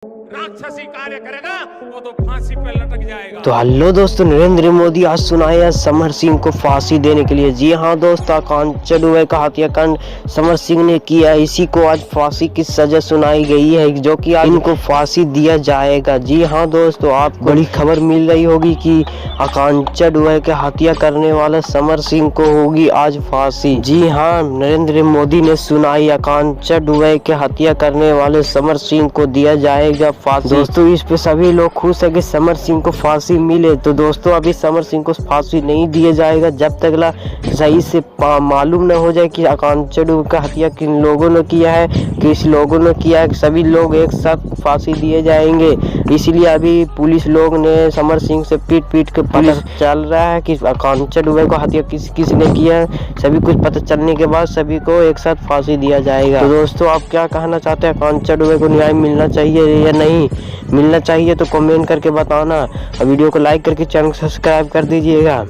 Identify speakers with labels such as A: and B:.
A: राक्षसी कार्य करेगा वो तो फांसी पे लटक जाएगा।
B: तो हेलो दोस्तों, नरेंद्र मोदी आज सुनाया समर सिंह को फांसी देने के लिए। जी हाँ दोस्तों, आकांक्षा दुबे का हत्याकांड समर सिंह ने किया, इसी को आज फांसी की सजा सुनाई गई है, जो कि आज इनको फांसी दिया जाएगा। जी हाँ दोस्तों, आपको बड़ी खबर मिल रही होगी कि आकांक्षा दुबे के हत्या करने वाले समर सिंह को होगी आज फांसी। जी हाँ, नरेंद्र मोदी ने सुनाई आकांक्षा दुबे के हत्या करने वाले समर सिंह को दिया जाएगा फांसी। दोस्तों, इस पे सभी लोग खुश है कि समर सिंह को फांसी मिले। तो दोस्तों, अभी समर सिंह को फांसी नहीं दिया जाएगा जब तक सही से मालूम न हो जाए कि आकांक्षा दुबे का हत्या किन लोगों ने किया है, किस लोगों ने किया है। सभी लोग एक साथ फांसी दिए जाएंगे। इसीलिए अभी पुलिस लोग ने समर सिंह से पीट के पता चल रहा है कि आकांक्षा दुबे को हत्या किस ने किया है। सभी कुछ पता चलने के बाद सभी को एक साथ फांसी दिया जाएगा। तो दोस्तों, आप क्या कहना चाहते हैं? आकांक्षा दुबे को न्याय मिलना चाहिए या नहीं मिलना चाहिए? तो कमेंट करके बताना और वीडियो को लाइक करके चैनल को सब्सक्राइब कर दीजिएगा।